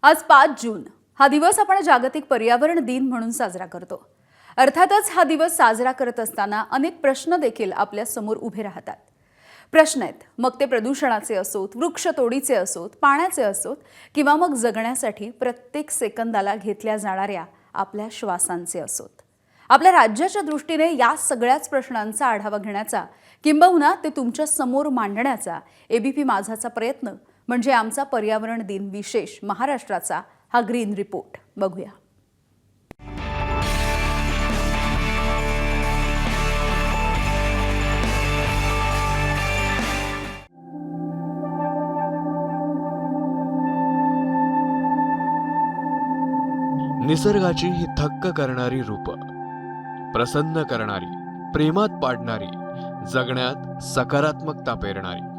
आज 5 जून हा दिवस आपण जागतिक पर्यावरण दिन म्हणून साजरा करतो। अर्थातच हा दिवस साजरा करत असताना अनेक प्रश्न देखील आपल्या समोर उभे राहतात। प्रश्न आहेत, मग ते प्रदूषणाचे असोत, वृक्षतोडीचे असोत, पाण्याचे असोत किंवा मग जगण्यासाठी प्रत्येक सेकंदाला घेतल्या जाणाऱ्या आपल्या श्वासांचे असोत। आपल्या राज्याच्या दृष्टीने या सगळ्याच प्रश्नांचा आढावा घेण्याचा किंबहुना ते तुमच्या समोर मांडण्याचा एबीपी माझाचा प्रयत्न म्हणजे आमचा पर्यावरण दिन विशेष महाराष्ट्राचा हा ग्रीन रिपोर्ट। बघूया। निसर्गाची ही थक्क करणारी रूप, प्रसन्न करणारी, प्रेमात पाडणारी, जगण्यात सकारात्मकता पेरणारी।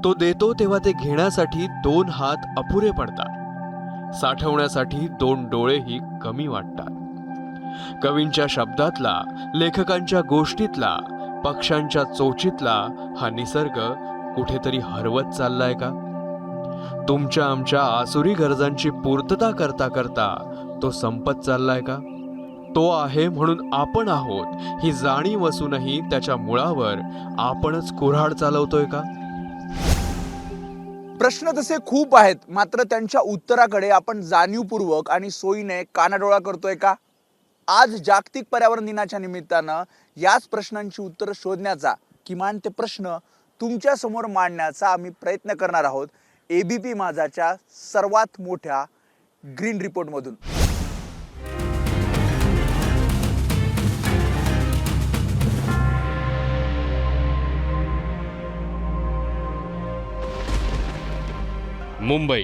तो देतो तेव्हा ते घेण्यासाठी 2 हात अपुरे पडतात, साठवण्यासाठी 2 डोळेही कमी वाटतात। कवींच्या शब्दातला, लेखकांच्या गोष्टीतला, पक्ष्यांच्या चोचीतला हा निसर्ग कुठेतरी हरवत चाललाय का? तुमच्या आमच्या आसुरी गरजांची पूर्तता करता करता तो संपत चाललाय का? तो आहे म्हणून आपण आहोत ही जाणीव असूनही त्याच्या मुळावर आपणच कुऱ्हाड चालवतोय का? प्रश्न तसे खूप आहेत, मात्र त्यांच्या उत्तराकडे आपण जाणीवपूर्वक आणि सोयीने कानाडोळा करतोय का? आज जागतिक पर्यावरण दिनाच्या निमित्तानं याच प्रश्नांची उत्तरं शोधण्याचा, किमान ते प्रश्न तुमच्या समोर मांडण्याचा आम्ही प्रयत्न करणार आहोत एबीपी माझाच्या सर्वात मोठ्या ग्रीन रिपोर्टमधून। मुंबई,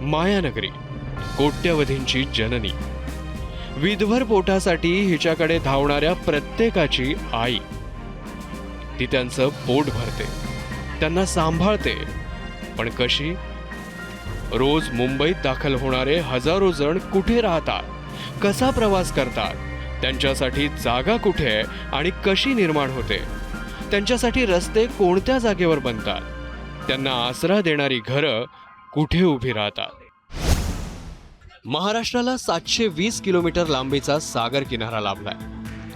मायानगरी, कोट्यवधींची जननी, विधवर पोटासाठी हिच्याकडे धावणाऱ्या प्रत्येकाची आई। ती त्यांचं पोट भरते, त्यांना सांभाळते, पण कशी? रोज मुंबईत दाखल होणारे हजारो जण कुठे राहतात, कसा प्रवास करतात, त्यांच्यासाठी जागा कुठे आहे आणि कशी निर्माण होते, त्यांच्यासाठी रस्ते कोणत्या जागेवर बनतात, त्यांना आसरा देणारी घरं कुठे उभी राहतात? महाराष्ट्राला 720 किलोमीटर लांबीचा सागर किनारा लाभलाय।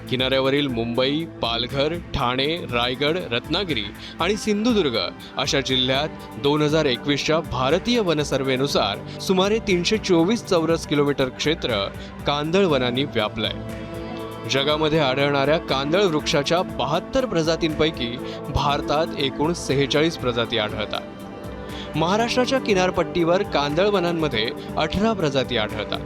किनाऱ्यावरील मुंबई, पालघर, ठाणे, रायगड, रत्नागिरी आणि सिंधुदुर्ग अशा जिल्ह्यात 2021च्या भारतीय वन सर्वेनुसार सुमारे 324 चौरस किलोमीटर क्षेत्र कांदळ वनांनी व्यापलंय। जगामध्ये आढळणाऱ्या कांदळ वृक्षाच्या 72 प्रजातींपैकी भारतात एकूण 46 प्रजाती आढळतात। महाराष्ट्राच्या किनारपट्टीवर कांदळ वनांमध्ये 18 प्रजाती आढळतात।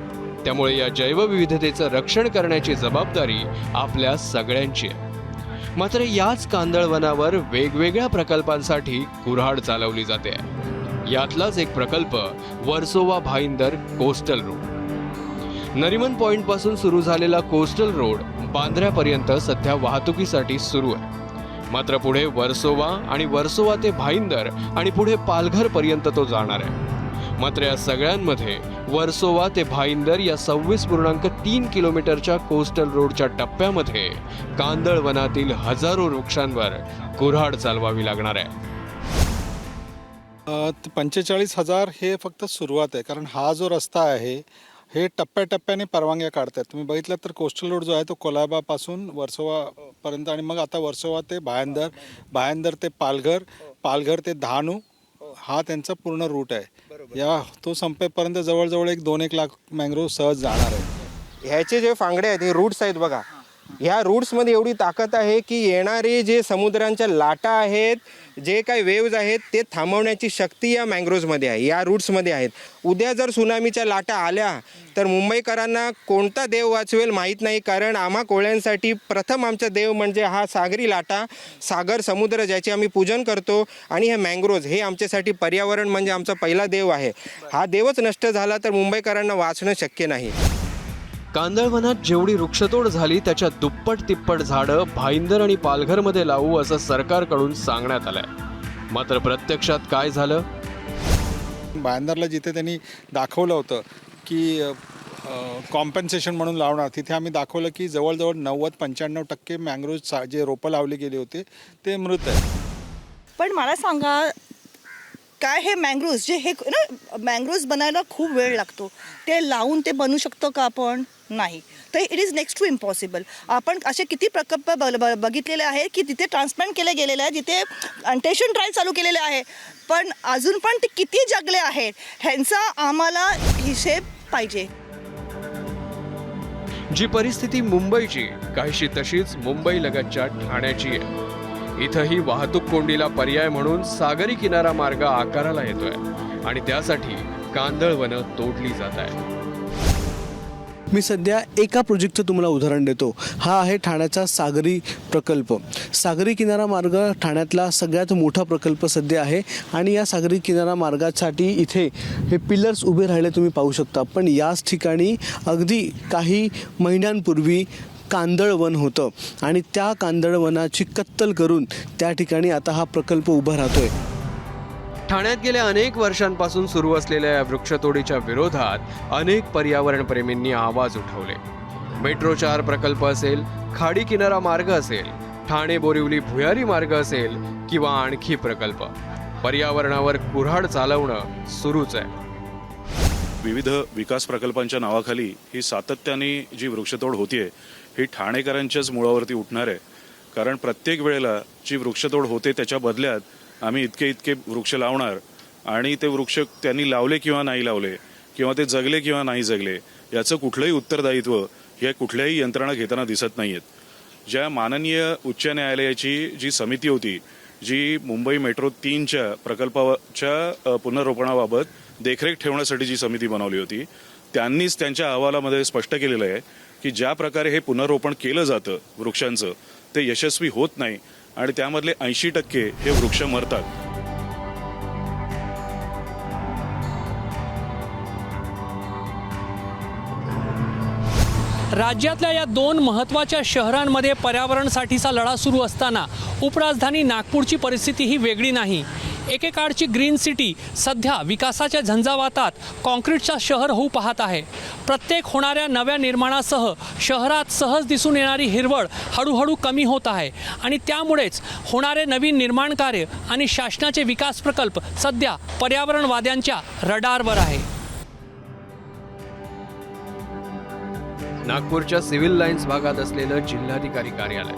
त्यामुळे या जैवविविधतेचं रक्षण करण्याची जबाबदारी आपल्या सगळ्यांची आहे। मात्र याच कांदळ वनावर वेगवेगळ्या प्रकल्पांसाठी कुऱ्हाड चालवली जाते। यातलाच एक प्रकल्प Versova Bhayandar coastal road. Nariman point पासून सुरू झालेला कोस्टल रोड बांद्र्यापर्यंत सध्या वाहतुकीसाठी सुरू आहे। मात्र पुढे वर्सोवा आणि वर्सोवा ते भाईंदर आणि पुढे पालघर पर्यंत तो जाणार आहे। मात्र या सगळ्यांमध्ये वर्सोवा ते भाईंदर या 26.3 किलोमीटरच्या कोस्टल रोडच्या टप्प्यामध्ये कांदळ वनातील हजारो वृक्षांवर कुऱ्हाड चालवावी लागणार आहे। 45,000 हे फक्त सुरुवात आहे, कारण हा जो रस्ता आहे हे टप्प्याटप्प्याने परवानग्या काढतात। तुम्ही बघितलं तर कोस्टल रोड जो आहे तो कोलाबापासून वर्सोवापर्यंत आणि मग आता वर्सोवा ते भायंदर, भायंदर ते पालघर, पालघर ते डहाणू हा त्यांचा पूर्ण रूट आहे। या तो संपेपर्यंत जवळजवळ 2-1 लाख मँग्रोव्ह सहज जाणार आहे। ह्याचे जे फांगडे आहेत हे रूट्स आहेत बघा, ह्या रूट्समध्ये एवढी ताकद आहे की येणारे जे समुद्रांच्या लाटा आहेत, जे काही वेव्ज आहेत ते थांबवण्याची शक्ती या मँग्रोव्हमध्ये आहे, या रूट्समध्ये आहेत। उद्या जर सुनामीच्या लाटा आल्या तर मुंबईकरांना कोणता देव वाचवेल माहीत नाही, कारण आम्हा कोळ्यांसाठी प्रथम आमचा देव म्हणजे हा सागरी लाटा, सागर समुद्र ज्याचे आम्ही पूजन करतो, आणि हे मँग्रोव्ज हे आमच्यासाठी पर्यावरण म्हणजे आमचा पहिला देव आहे। हा देवच नष्ट झाला तर मुंबईकरांना वाचणं शक्य नाही। कांदळ वनात जेवढी वृक्षतोड झाली त्याच्या दुप्पट तिप्पट झाडं भाईंदर आणि पालघरमध्ये लावू असं सरकारकडून सांगण्यात आलंय। मात्र प्रत्यक्षात काय झालं? भायंदरला जिथे त्यांनी दाखवलं होतं की कॉम्पन्सेशन म्हणून लावणार, तिथे आम्ही दाखवलं की जवळजवळ 90-95% मँग्रोव्ह जे रोपं लावली गेली होते ते मृत आहे। पण मला सांगा, काय हे मँग्रोव्ज जे हे ना मँग्रोव्ज बनायला खूप वेळ लागतो, ते लावून ते बनवू शकतो का आपण? नाही. तर it is next to impossible. आपण असे किती प्रकल्प बघितलेले आहेत की तिथे ट्रान्सप्लांट केले गेलेले आहे, जिथे अंटेशन ट्रायल चालू केलेले आहे, पण अजून पण ते किती जगले आहेत ह्यांचा आम्हाला हिशेब पाहिजे. जी परिस्थिती मुंबईची काहीशी तशीच मुंबई लगतच्या ठाण्याची आहे. इथंही वाहतूक कोंडीला पर्याय म्हणून सागरी किनारा मार्ग आकाराला येतोय आणि त्यासाठी कांदळवनं तोडली जात आहे. मी सध्या एका प्रोजेक्टचं तुम्हाला उदाहरण देतो. हा आहे ठाण्याचा सागरी प्रकल्प. सागरी किनारा मार्ग ठाण्यातला सगळ्यात मोठा प्रकल्प सध्या आहे आणि या सागरी किनारा मार्गासाठी इथे हे पिलर्स उभे राहिले तुम्ही पाहू शकता. पण याच ठिकाणी अगदी काही महिन्यांपूर्वी कांदळवन होतं आणि त्या कांदळवनाची कत्तल करून त्या ठिकाणी आता हा प्रकल्प उभा राहतोय. ठाण्यात गेल्या अनेक वर्षांपासून सुरू असलेल्या या वृक्षतोडीच्या विरोधात अनेक पर्यावरणप्रेमींनी आवाज उठवले. मेट्रो 4 प्रकल्प असेल, खाडी किनारा मार्ग असेल, ठाणे बोरिवली भुयारी मार्ग असेल किंवा आणखी प्रकल्प, पर्यावरणावर कुऱ्हाड चालवणं सुरूच आहे. विविध विकास प्रकल्पांच्या नावाखाली ही सातत्याने जी वृक्षतोड होतीये ही ठाणेकरांच्याच मुळावरती उठणार आहे. कारण प्रत्येक वेळेला जी वृक्षतोड होते त्याच्या बदल्यात आम्ही इतके वृक्ष लावणार आणि ते वृक्ष त्यांनी लावले किंवा नाही लावले किंवा ते जगले किंवा नाही जगले याचं कुठलंही उत्तरदायित्व हे कुठल्याही यंत्रणा घेताना दिसत नाहीयेत. ज्या माननीय उच्च न्यायालयाची जी समिती होती जी मुंबई मेट्रो 3च्या प्रकल्पाच्या पुनर्रोपणाबाबत देखरेख ठेवण्यासाठी जी समिती बनवली होती, त्यांनीच त्यांच्या अहवालामध्ये स्पष्ट केलेलं आहे की ज्या प्रकारे हे पुनर्रोपण केलं जातं वृक्षांचं ते यशस्वी होत नाही आणि त्यामधले 80% हे वृक्ष मरतात. राज्यातल्या या 2 महत्त्वाच्या शहरांमध्ये पर्यावरणासाठीचा लढा सुरू असताना उपराजधानी नागपूरची परिस्थिती ही वेगळी नाही. एकेकाळची ग्रीन सिटी सध्या विकासाच्या झंझावातात कॉन्क्रीटचा शहर होऊ पाहत आहे. प्रत्येक होणाऱ्या नव्या निर्माणासह शहरात सहज दिसून येणारी हिरवळ हळूहळू कमी होत आहे आणि त्यामुळेच होणारे नवीन निर्माण कार्य आणि शासनाचे विकास प्रकल्प सध्या पर्यावरणवाद्यांच्या रडारवर आहे. नागपूरच्या सिव्हिल लाईन्स भागात असलेलं जिल्हाधिकारी कार्यालय,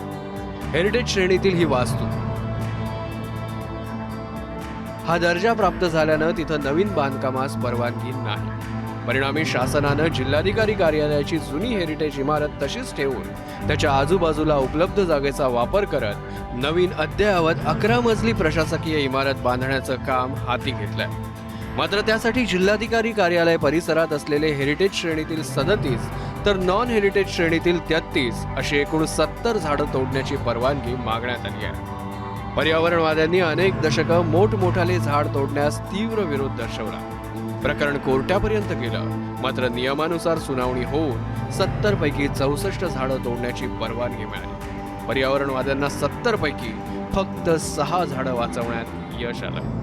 हेरिटेज श्रेणीतील ही वास्तू. हा दर्जा प्राप्त झाल्यानं तिथं नवीन बांधकामास परवानगी नाही. परिणामी शासनानं जिल्हाधिकारी कार्यालयाची जुनी हेरिटेज इमारत तशीच ठेवून त्याच्या आजूबाजूला उपलब्ध जागेचा वापर करत नवीन अद्ययावत 11 मजली प्रशासकीय इमारत बांधण्याचं काम हाती घेतलंय. मात्र त्यासाठी जिल्हाधिकारी कार्यालय परिसरात असलेले हेरिटेज श्रेणीतील 37 तर नॉन हेरिटेज श्रेणीतील 33 अशी एकूण 70 झाडं तोडण्याची परवानगी मागण्यात आली आहे. पर्यावरणवाद्यांनी अनेक दशकं मोठमोठाले झाड तोडण्यास तीव्र विरोध दर्शवला. प्रकरण कोर्टापर्यंत गेलं, मात्र नियमानुसार सुनावणी होऊन 70 पैकी 64 झाडं तोडण्याची परवानगी मिळाली. पर्यावरणवाद्यांना 70 पैकी फक्त 6 झाडं वाचवण्यात यश आलं.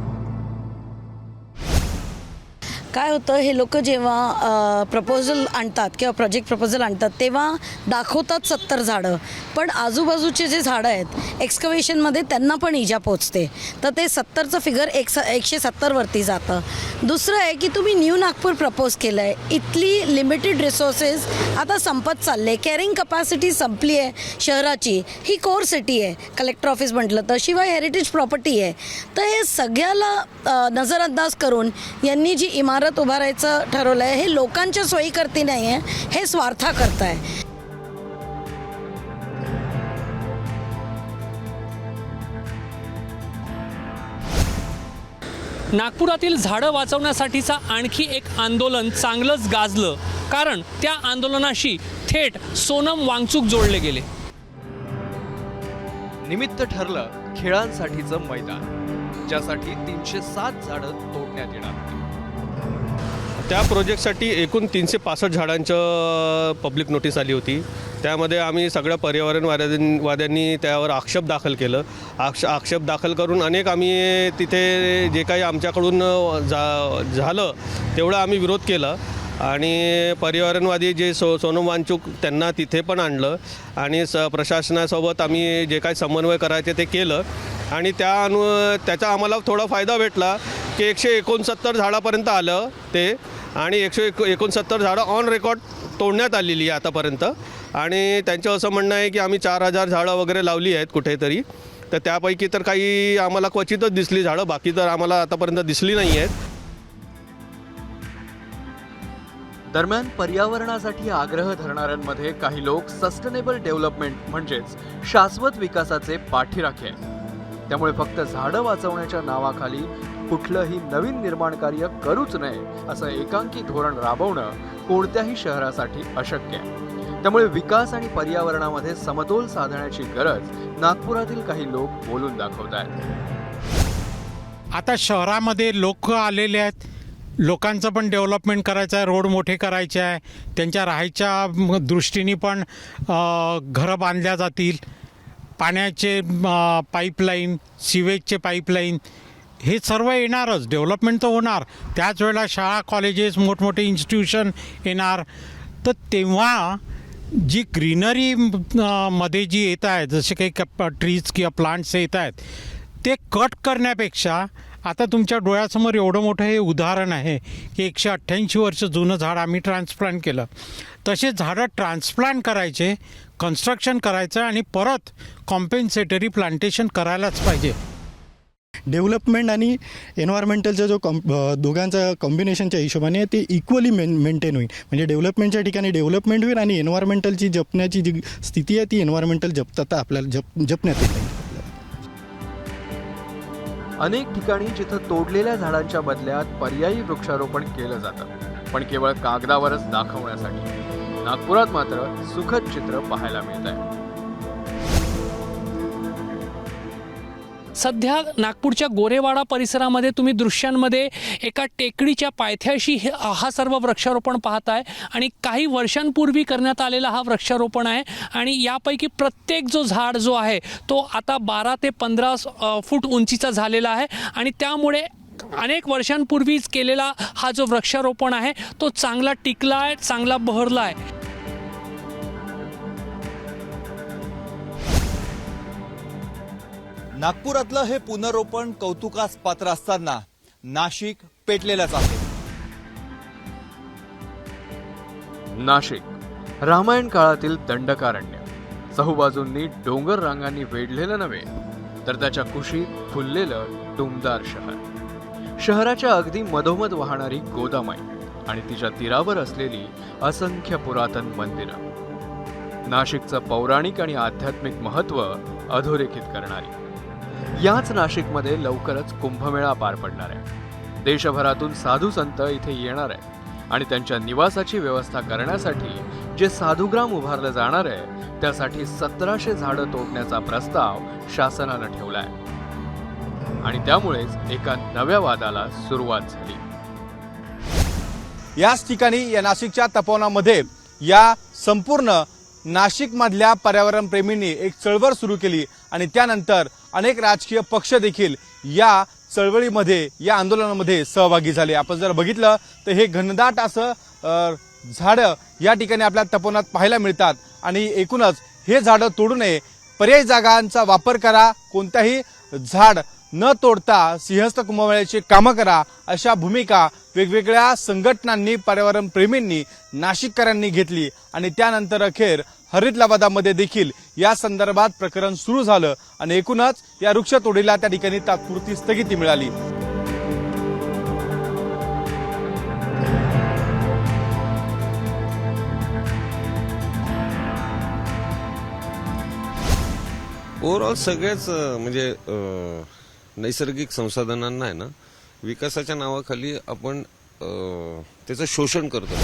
काय होतं, हे लोक जेव्हा प्रपोजल आणतात किंवा प्रोजेक्ट प्रपोजल आणतात तेव्हा दाखवतात 70 झाडं, पण आजूबाजूचे जे झाडं आहेत एक्स्कवेशनमध्ये त्यांना पण इजा पोचते, तर ते 70चं फिगर 170वरती जातं. दुसरं आहे की तुम्ही न्यू नागपूर प्रपोज केलं आहे, इथली लिमिटेड रिसोर्सेस आता संपत चालले, कॅरिंग कपॅसिटी संपली आहे शहराची. ही कोर सिटी आहे कलेक्टर ऑफिस म्हटलं तर, शिवाय हेरिटेज प्रॉपर्टी आहे. तर हे सगळ्याला नजरअंदाज करून यांनी जी इमारत उभारायचं ठरवलं आहे, हे लोकांच्या सोयीकरती नाही आहे, हे स्वार्था करताय. नागपुरातील झाडं वाचवण्यासाठीचा आणखी एक आंदोलन चांगलंच गाजलं, कारण त्या आंदोलनाशी थेट सोनम वांगचुक जोडले गेले. निमित्त ठरलं खेळांसाठीचं मैदान, ज्यासाठी 307 झाडं तोडण्यात येणार होती. त्या प्रोजेक्टसाठी एकूण 365 झाडांचं पब्लिक नोटीस आली होती. त्यामध्ये आम्ही सगळ्या पर्यावरणवाद्यांनी त्यावर आक्षेप दाखल केलं. आक्षेप दाखल करून आम्ही तिथे जे काही आमच्याकडून झालं तेवढं आम्ही विरोध केला आणि पर्यावरणवादी जे सोनम वांगचुक त्यांना तिथे पण आणलं आणि प्रशासनासोबत आम्ही जे काही समन्वय करायचे ते केलं आणि त्याचा आम्हाला थोडा फायदा भेटला की 169 झाडापर्यंत आलं ते, आणि 169 झाडं ऑन रेकॉर्ड तोडण्यात आलेली आहे आतापर्यंत. आणि त्यांचं असं म्हणणं आहे की आम्ही 4000 झाडं वगैरे लावली आहेत कुठेतरी, तर त्यापैकी तर काही आम्हाला क्वचितच दिसली झाडं, बाकी तर आम्हाला आतापर्यंत दिसली नाही आहेत. दरम्यान पर्यावरणासाठी आग्रह धरणाऱ्यांमध्ये काही लोक सस्टेनेबल डेव्हलपमेंट म्हणजेच शाश्वत विकासाचे पाठीराखे आहेत. त्यामुळे फक्त झाडं वाचवण्याच्या नावाखाली कुठलंही नवीन निर्माण कार्य करूच नये असं एकांकी धोरण राबवणं कोणत्याही शहरासाठी अशक्य आहे. त्यामुळे विकास आणि पर्यावरणामध्ये समतोल साधण्याची गरज नागपुरातील काही लोक बोलून दाखवत आहेत. आता शहरामध्ये लोक आलेले आहेत, लोकांचं पण डेव्हलपमेंट करायचं आहे, रोड मोठे करायचे आहे, त्यांच्या राहायच्या दृष्टीने पण घरं बांधल्या जातील, पाण्याचे पाईपलाईन, सिवेजचे पाईपलाईन, हे सर्व येणारच. डेव्हलपमेंट तर होणार, त्याच वेळेला शाळा, कॉलेजेस, मोठमोठे इन्स्टिट्यूशन येणार. तर तेव्हा जी ग्रीनरी मध्ये जी येत आहेत, जसे काही ट्रीज किंवा प्लांट्स येत आहेत, ते कट करण्यापेक्षा आता तुमच्या डोळ्यासमोर एवढं मोठं हे उदाहरण आहे की 188 वर्ष जुनं झाड आम्ही ट्रान्सप्लांट केलं. तसे झाडं ट्रान्सप्लांट करायचे, कन्स्ट्रक्शन करायचं आणि परत कॉम्पेन्सेटरी प्लांटेशन करायलाच पाहिजे. डेव्हलपमेंट आणि एन्व्हायरमेंटलचा जो दोघांचा कॉम्बिनेशनच्या हिशोबाने ते इक्वली मेंटेन होईल. म्हणजे डेव्हलपमेंटच्या ठिकाणी डेव्हलपमेंट होईल आणि एन्व्हायरमेंटलची जपण्याची जी स्थिती आहे ती एन्व्हायरमेंटल जपता आपल्याला जपण्यात येईल. अनेक ठिकाणी जिथं तोडलेल्या झाडांच्या बदल्यात पर्यायी वृक्षारोपण केलं जातं, पण केवळ कागदावरच दाखवण्यासाठी. नागपुरात मात्र सुखद चित्र पाहायला मिळत आहे. सध्या नागपूरच्या गोरेवाडा परिसरामध्ये तुम्ही दृश्यांमध्ये एका टेकडीच्या पायथ्याशी हा सर्व वृक्षारोपण पाहताय आणि काही वर्षांपूर्वी करण्यात आलेला हा वृक्षारोपण आहे. आणि यापैकी प्रत्येक जो झाड जो आहे तो आता 12 ते 15 फूट उंचीचा झालेला आहे. आणि त्यामुळे अनेक वर्षांपूर्वीच केलेला हा जो वृक्षारोपण आहे तो चांगला टिकला आहे, चांगला बहरला आहे. नागपुरातलं हे पुनरोपण कौतुकास पात्र असताना नाशिक पेटलेलंच आहे. नाशिक रामायण काळातील दंडकारण्य, चहूबाजूंनी डोंगर रांगांनी वेढलेलं नव्हे तर त्याच्या कुशीत फुललेलं टुमदार शहर. शहराच्या अगदी मधोमध वाहणारी गोदामाई आणि तिच्या तीरावर असलेली असंख्य पुरातन मंदिरं. नाशिकचं पौराणिक आणि आध्यात्मिक महत्त्व अधोरेखित करणारी. याच नाशिकमध्ये लवकरच कुंभमेळा पार पडणार आहे. देशभरातून साधू संत इथे येणार आहेत आणि त्यांच्या निवासाची व्यवस्था करण्यासाठी जे साधुग्राम उभारलं जाणार आहे त्यासाठी 1700 झाडं तोडण्याचा प्रस्ताव शासनानं ठेवलाय. आणि त्यामुळेच एका नव्या वादाला सुरुवात झाली. याच ठिकाणी या नाशिकच्या तपोवनामध्ये या संपूर्ण नाशिकमधल्या पर्यावरण प्रेमींनी एक चळवळ सुरू केली आणि त्यानंतर अनेक राजकीय पक्ष देखील या चळवळीमध्ये, या आंदोलनामध्ये सहभागी झाले. आपण जर बघितलं तर हे घनदाट असं झाडं या ठिकाणी आपल्या तपोवनात पाहायला मिळतात. आणि एकूणच हे झाडं तोडू नये, पर्यायी जागांचा वापर करा, कोणताही झाड न तोडता सिंहस्थ कुंभमेळ्याची कामं करा, अशा भूमिका वेगवेगळ्या संघटनांनी, पर्यावरण प्रेमींनी, नाशिककरांनी घेतली. आणि त्यानंतर अखेर हरित लवादामध्ये देखील या संदर्भात प्रकरण सुरू झालं आणि एकूणच या वृक्षतोडीला त्या ठिकाणी तात्पुरती स्थगिती मिळाली. ओव्हरऑल सगळ्याच म्हणजे नैसर्गिक संसाधनांना आहे ना, विकासाच्या नावाखाली आपण त्याचं शोषण करतो.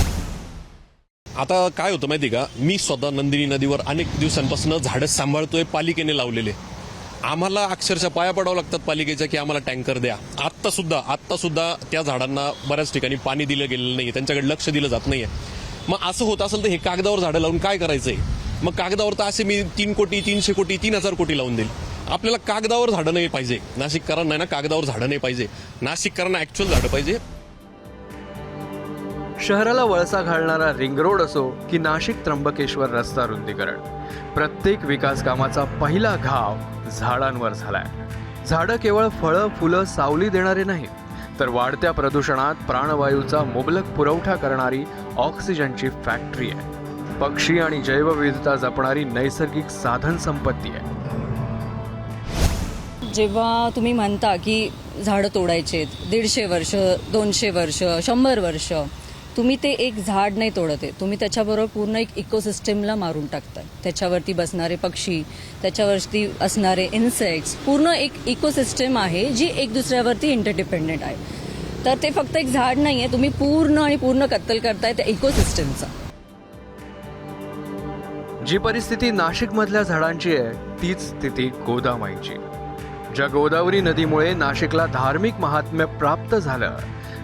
आता काय होतं माहिती का, मी स्वतः नंदिनी नदीवर अनेक दिवसांपासून झाडं सांभाळतोय, पालिकेने लावलेले. आम्हाला अक्षरशः पाया पडावं लागतात पालिकेच्या की आम्हाला टँकर द्या. आत्ता सुद्धा त्या झाडांना बऱ्याच ठिकाणी पाणी दिलं गेलेलं नाही, त्यांच्याकडे लक्ष दिलं जात नाहीये. मग असं होत असेल तर हे कागदावर झाडं लावून काय करायचंय? मग कागदावर तर असे मी 3 कोटी, 300 कोटी, 3000 कोटी लावून देईल. आपल्याला कागदावर झाडं नाही पाहिजे. नाशिककरांना ना कागदावर झाडं नाही पाहिजे, नाशिककरांना ऍक्च्युअल झाडं पाहिजे. शहराला वळसा घालणारा रिंग रोड असो की नाशिक त्र्यंबकेश्वर रस्ता रुंदीकरण, प्रत्येक विकास कामाचा पहिला घाव झाडांवर झालाय. झाडं केवळ फळं, फुलं, सावली देणारे नाहीत, तर वाढत्या प्रदूषणात प्राणवायूचा मुबलक पुरवठा करणारी ऑक्सिजनची फॅक्टरी आहे. पक्षी आणि जैवविविधता जपणारी नैसर्गिक साधन संपत्ती आहे. जेव्हा तुम्ही म्हणता की झाडं तोडायचे 150 वर्ष 200 वर्ष 100 वर्ष, तुम्ही ते एक झाड नाही तोडत आहे, तुम्ही त्याच्याबरोबर पूर्ण एक इकोसिस्टमला मारून टाकताय. त्याच्यावरती बसणारे पक्षी, त्याच्यावरती असणारे इन्सेक्ट्स, पूर्ण एक इकोसिस्टम आहे जी एक दुसऱ्यावरती इंटरडिपेंडेंट आहे. तर ते फक्त एक झाड नाही आहे, तुम्ही पूर्ण कत्तल करताय त्या इकोसिस्टमचा. जी परिस्थिती नाशिकमधल्या झाडांची आहे तीच स्थिती गोदामाईची. ज्या गोदावरी नदीमुळे नाशिकला धार्मिक महात्म्य प्राप्त झालं,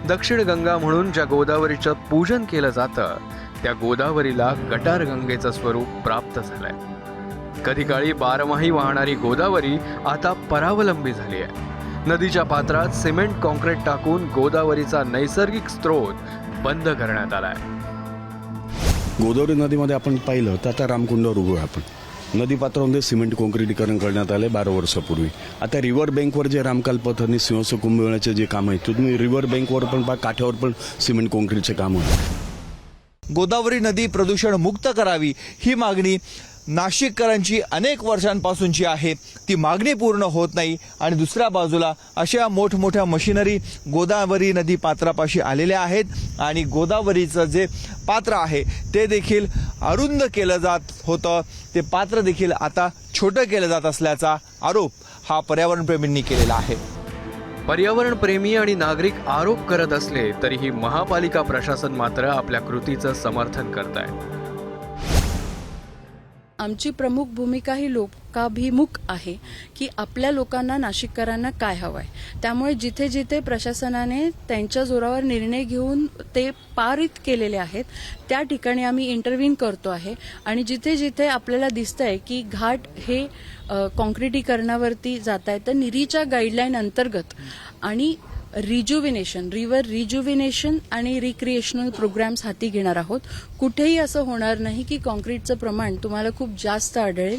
दक्षिण गंगा म्हणून ज्या गोदावरीचं पूजन केलं जातं, त्या गोदावरीला गटार गंगेचं स्वरूप प्राप्त झालंय. कधी काळी बारमाही वाहणारी गोदावरी आता परावलंबी झाली आहे. नदीच्या पात्रात सिमेंट कॉन्क्रीट टाकून गोदावरीचा नैसर्गिक स्रोत बंद करण्यात आलाय. गोदावरी नदीमध्ये आपण पाहिलं तर आता रामकुंडावर उभं आपण नदीपात्रामध्ये सिमेंट कॉन्क्रिटीकरण करण्यात आले 12 वर्षापूर्वी. आता रिव्हर बँकवर जे रामकालपथ आणि सिंहस्थ कुंभमेळ्याचे जे काम आहे, तुम्ही रिव्हर बँकवर पण काठावर पण सिमेंट कॉन्क्रीटचे काम आहे. गोदावरी नदी प्रदूषण मुक्त करावी ही मागणी नाशिककरांची अनेक वर्षांपासूनची आहे. ती मागणी पूर्ण होत नाही आणि दुसऱ्या बाजूला अशा मोठमोठ्या मशिनरी गोदावरी नदी पात्रापाशी आलेल्या आहेत आणि गोदावरीचं जे पात्र आहे ते देखील अरुंद केलं जात होतं. ते पात्र देखील आता छोटं केलं जात असल्याचा आरोप हा पर्यावरणप्रेमींनी केलेला आहे. पर्यावरण प्रेमी आणि नागरिक आरोप करत असले तरीही महापालिका प्रशासन मात्र आपल्या कृतीचं समर्थन करत आहे. आमची प्रमुख भूमिका ही लोकाभिमुख आहे की आपल्या लोकांना, नाशिककरांना काय हवं आहे. त्यामुळे जिथे जिथे प्रशासनाने त्यांच्या जोरावर निर्णय घेऊन ते पारित केलेले आहेत त्या ठिकाणी आम्ही इंटरव्हीन करतो आहे. आणि जिथे जिथे आपल्याला दिसतंय की घाट हे कॉन्क्रिटीकरणावरती जात आहे, तर निरीच्या गाईडलाईन अंतर्गत आणि रिज्युव्हिनेशन रिज्युव्हिनेशन आणि रिक्रिएशनल प्रोग्राम्स हाती घेणार आहोत. कुठेही असं होणार नाही की कॉन्क्रीटचं प्रमाण तुम्हाला खूप जास्त आढळेल.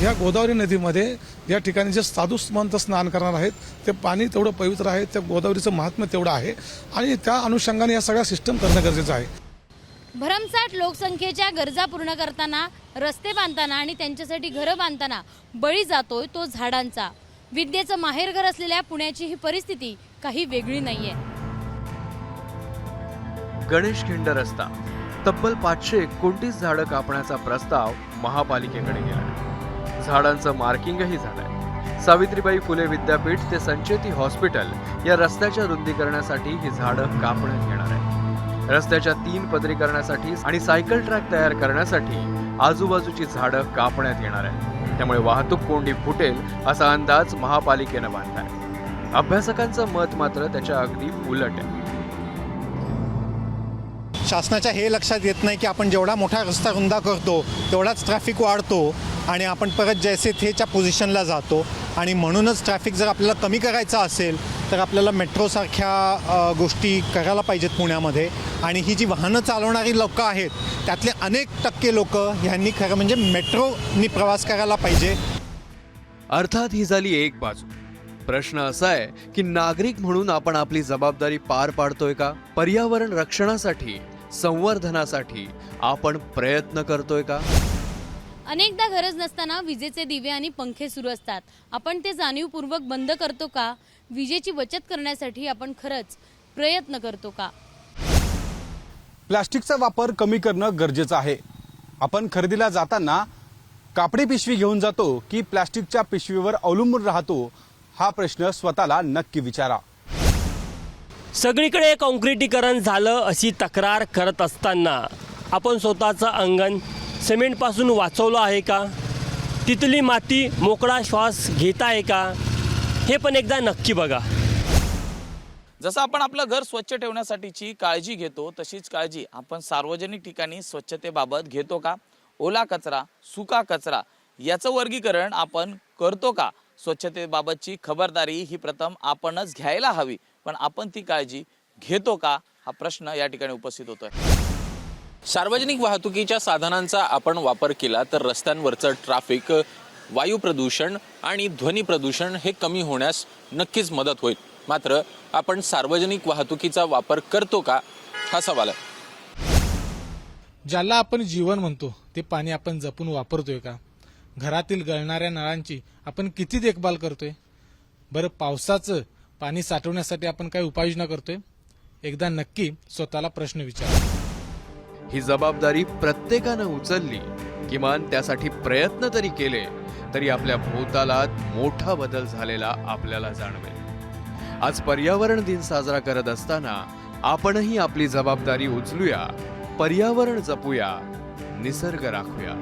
या गोदावरी नदीमध्ये या ठिकाणी जे साधू संत स्नान करणार आहेत ते पाणी तेवढं पवित्र आहे, त्या गोदावरीचं महात्म्य तेवढं आहे आणि त्या अनुषंगाने या सगळ्या सिस्टम करणं गरजेचं आहे. भरमसाठ लोकसंख्येच्या गरजा पूर्ण करताना, रस्ते बांधताना आणि त्यांच्यासाठी घरं बांधताना बळी जातोय तो झाडांचा. विद्येचं माहेरघर असलेल्या पुण्याची ही परिस्थिती काही वेगळी नाहीये. गणेशखिंड रस्ता तब्बल 529 झाडं कापण्याचा प्रस्ताव महापालिकेकडे गेला. झाडांचं मार्किंगही झालंय. सावित्रीबाई फुले विद्यापीठ ते संचेती हॉस्पिटल या रस्त्याच्या रुंदीकरणासाठी ही झाडं कापण्यात येणार आहे. रस्त्याच्या 3 पदरीकरणासाठी आणि सायकल ट्रॅक तयार करण्यासाठी आजूबाजूची झाडं कापण्यात येणार आहे. त्यामुळे वाहतूक कोंडी फुटेल असा अंदाज महापालिकेनं बांधलाय. अभ्यासकांचं मत मात्र त्याच्या अगदी उलट आहे. शासनाच्या हे लक्षात येत नाही की आपण जेवढा मोठा रस्ता रुंदा करतो तेवढाच ट्रॅफिक वाढतो आणि आपण परत जैसे थेच्या पोझिशनला जातो. आणि म्हणूनच ट्रॅफिक जर आपल्याला कमी करायचा असेल तर आपल्याला मेट्रोसारख्या गोष्टी करायला पाहिजेत पुण्यामध्ये. आणि ही जी वाहनं चालवणारी लोकं आहेत त्यातले अनेक टक्के लोक ह्यांनी खरं म्हणजे मेट्रोनी प्रवास करायला पाहिजे. अर्थात ही झाली एक बाजू. प्रश्न असा आहे की नागरिक म्हणून आपण आपली जबाबदारी पार पाडतोय का? पर्यावरण रक्षणासाठी, संवर्धनासाठी आपण प्रयत्न करतोय का? अनेकदा गरज नसताना विजेचे दिवे आणि पंखे सुरू असतात. आपण ते जाणीवपूर्वक बंद करतो का? विजेची बचत करण्यासाठी आपण खरंच प्रयत्न करतो का? प्लास्टिकचा वापर कमी करणं गरजेचं आहे. आपण खरेदीला जाताना कापडी पिशवी घेऊन जातो की प्लास्टिकच्या पिशवीवर अवलंबून राहतो? हा प्रश्न स्वतःला नक्की विचारा. सगळीकडे काँक्रिटीकरण झालं अशी तक्रार करत असताना आपण स्वतःचं अंगण सिमेंटपासून वाचवलं आहे का? तिथली माती मोकळा श्वास घेत आहे का? हे पण एकदा नक्की बघा. जसं आपण आपलं घर स्वच्छ ठेवण्यासाठीची काळजी घेतो तशीच काळजी आपण सार्वजनिक ठिकाणी स्वच्छतेबाबत घेतो का? ओला कचरा, सुका कचरा याचं वर्गीकरण आपण करतो का? स्वच्छतेबाबतची खबरदारी ही प्रथम आपणच घ्यायला हवी, पण आपण ती काळजी घेतो का? हा प्रश्न या ठिकाणी उपस्थित होतोय. सार्वजनिक वाहतुकीच्या साधनांचा आपण वापर केला तर रस्त्यांवरचं ट्रॅफिक, वायू प्रदूषण आणि ध्वनी प्रदूषण हे कमी होण्यास नक्कीच मदत होईल. मात्र आपण सार्वजनिक वाहतुकीचा वापर करतो का, हा सवाल आहे. ज्याला आपण जीवन म्हणतो ते पाणी आपण जपून वापरतोय का? घरातील गळणाऱ्या नळांची आपण किती देखभाल करतोय? बरं, पावसाचं पाणी साठवण्यासाठी आपण काय उपाययोजना करतोय? एकदा नक्की स्वतःला प्रश्न विचारा. ही जबाबदारी प्रत्येकानं उचलली, किमान त्यासाठी प्रयत्न तरी केले, तरी आपल्या भोवतालात मोठा बदल झालेला आपल्याला जाणवेल. आज पर्यावरण दिन साजरा करत असताना आपणही आपली जबाबदारी उचलूया, पर्यावरण जपूया, निसर्ग राखूया.